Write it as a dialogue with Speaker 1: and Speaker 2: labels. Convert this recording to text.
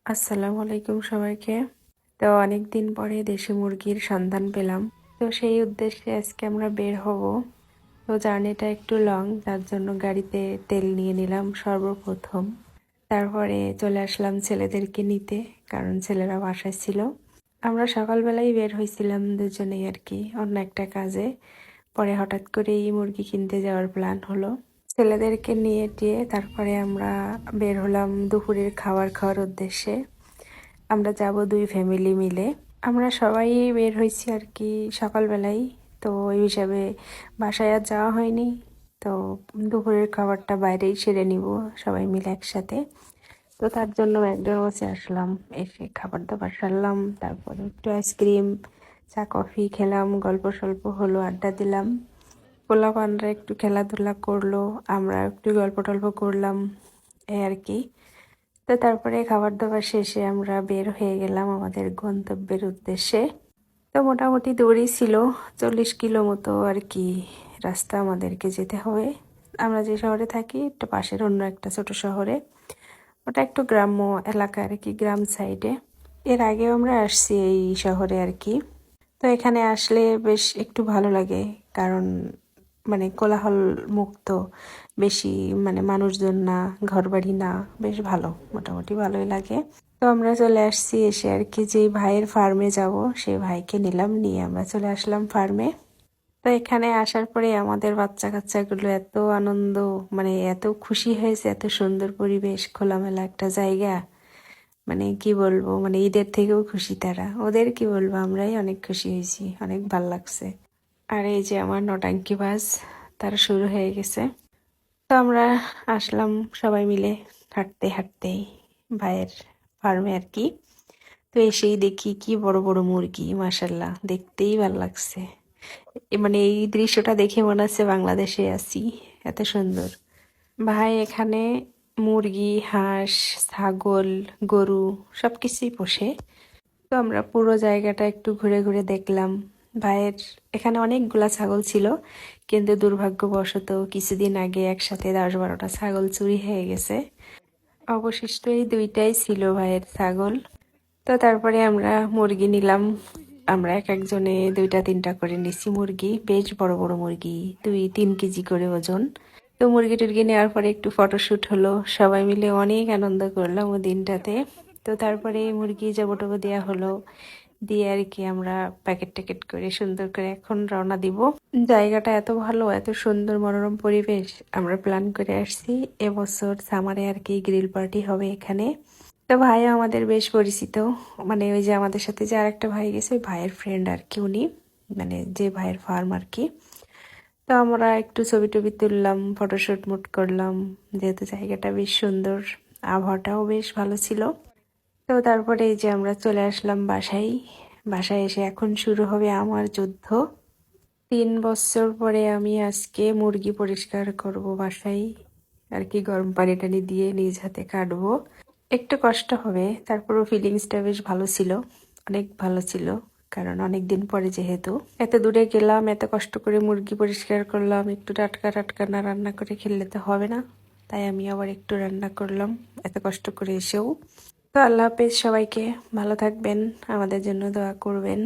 Speaker 1: আসসালামু আলাইকুম সবাইকে। তো অনেকদিন পরে দেশি মুরগির সন্ধান পেলাম। তো সেই উদ্দেশ্যে আজকে আমরা বের হব। তো জার্নিটা একটু লং, তার জন্য গাড়িতে তেল নিয়ে নিলাম সর্বপ্রথম। তারপরে চলে আসলাম ছেলেদেরকে নিতে, কারণ ছেলেরা বাসায় ছিল। আমরা সকালবেলাই বের হয়েছিলাম দুজনেই আর কি, অন্য একটা কাজে। পরে হঠাৎ করেই মুরগি কিনতে যাওয়ার প্ল্যান হলো। ছেলেদেরকে নিয়ে টিয়ে তারপরে আমরা বের হলাম দুপুরের খাবার খাওয়ার উদ্দেশ্যে। আমরা যাব দুই ফ্যামিলি মিলে। আমরা সবাই বের হয়েছি আর কি সকালবেলাই। তো ওই হিসাবে বাসায় আর যাওয়া হয়নি। তো দুপুরের খাবারটা বাইরেই সেরে নিব সবাই মিলে একসাথে। তো তার জন্য ম্যাকডোনাল্ডসে আসলাম, এসে খাবার দাবার সারলাম, তারপরে একটু আইসক্রিম চা কফি খেলাম, গল্প সল্প হলো, আড্ডা দিলাম। পোলাপানরা একটু খেলাধুলা করলো, আমরা একটু গল্প টল্প করলাম, এই আর কি। তো তারপরে খাবার দাবার শেষে আমরা বের হয়ে গেলাম আমাদের গন্তব্যের উদ্দেশ্যে। তো মোটামুটি দূরই ছিল, 40 কিলো মতো আর কি রাস্তা আমাদেরকে যেতে হবে। আমরা যে শহরে থাকি একটু পাশের অন্য একটা ছোট শহরে, ওটা একটু গ্রাম্য এলাকা আর কি, গ্রাম সাইডে। এর আগেও আমরা আসছি এই শহরে আর কি। তো এখানে আসলে বেশ একটু ভালো লাগে, কারণ মানে কোলাহল মুক্ত, বেশি মানে মানুষজন না, ঘরবাড়ি না, বেশ ভালো, মোটামুটি ভালোই লাগে। তো আমরা চলে আসছি, এসে আর কি যে ভাইয়ের ফার্মে যাব সেই ভাইকে নিলাম, নিয়ে আমরা চলে আসলাম ফার্মে। তো এখানে আসার পরে আমাদের বাচ্চা কাচ্চাগুলো এত আনন্দ, মানে এত খুশি হয়েছে, এত সুন্দর পরিবেশ, খোলামেলা একটা জায়গা, মানে কি বলবো, মানে ঈদের থেকেও খুশি তারা। ওদের কি বলবো, আমরাই অনেক খুশি হয়েছি, অনেক ভাল লাগছে। আর এই যে আমার নটাঙ্কিবাজ, তারা শুরু হয়ে গেছে। তো আমরা আসলাম সবাই মিলে হাঁটতে হাঁটতে ভাইয়ের ফার্মে আর কি। তো এসেই দেখি কি বড় বড় মুরগি, মাশাল্লাহ, দেখতেই ভালো লাগছে। মানে এই দৃশ্যটা দেখে মনে হচ্ছে বাংলাদেশে আছি, এত সুন্দর। ভাই এখানে মুরগি, হাঁস, ছাগল, গরু সবকিছুই পোষে। তো আমরা পুরো জায়গাটা একটু ঘুরে ঘুরে দেখলাম। ভাইয়ের এখানে অনেকগুলা ছাগল ছিল, কিন্তু দুর্ভাগ্যবশত কিছুদিন আগে একসাথে 10-12টা ছাগল চুরি হয়ে গেছে। অবশিষ্ট এই দুইটাই ছিল ভাইয়ের ছাগল। তো তারপরে আমরা মুরগি নিলাম। আমরা এক একজনে 2-3টা করে নিছি মুরগি, বেশ বড় বড় মুরগি, 2-3 কেজি করে ওজন। তো মুরগি টুরগি নেওয়ার পরে একটু ফটোশুট হলো, সবাই মিলে অনেক আনন্দ করলাম ওই দিনটাতে। তো তারপরে মুরগি জবটবো দেওয়া হলো, দিয়ে আর কি আমরা প্যাকেট ট্যাকেট করে সুন্দর করে এখন রওনা দিব। জায়গাটা এত ভালো, এত সুন্দর মনোরম পরিবেশ, আমরা প্ল্যান করে আসছি এবছর সামারে আর কি গ্রিল পার্টি হবে এখানে। তো ভাইও আমাদের বেশ পরিচিত, মানে ওই যে আমাদের সাথে যে আরেকটা ভাই গেছে ওই ভাইয়ের ফ্রেন্ড আর কি উনি, মানে যে ভাইয়ের ফার্ম আর কি। তো আমরা একটু ছবি টবি তুললাম, ফটোশুট মুট করলাম, যেহেতু জায়গাটা বেশ সুন্দর, আবহাওয়াটাও বেশ ভালো ছিল। তো তারপরে এই যে আমরা চলে আসলাম বাসায়। বাসায় এসে এখন শুরু হবে আমার যুদ্ধ। 3 বছর পরে আমি আজকে মুরগি পরিষ্কার করব বাসায় আর কি, গরম পানি টানি দিয়ে নিজ হাতে কাটবো। একটু কষ্ট হবে, তারপরও ফিলিংসটা বেশ ভালো ছিল, অনেক ভালো ছিল। কারণ অনেক দিন পরে যেহেতু এত দূরে গেলাম, এত কষ্ট করে মুরগি পরিষ্কার করলাম, একটু টাটকা টাটকা না রান্না করে খেলে তো হবে না। তাই আমি আবার একটু রান্না করলাম এত কষ্ট করে এসেও। তো আল্লাহ হাফেজ সবাইকে, ভালো থাকবেন, আমাদের জন্য দোয়া করবেন।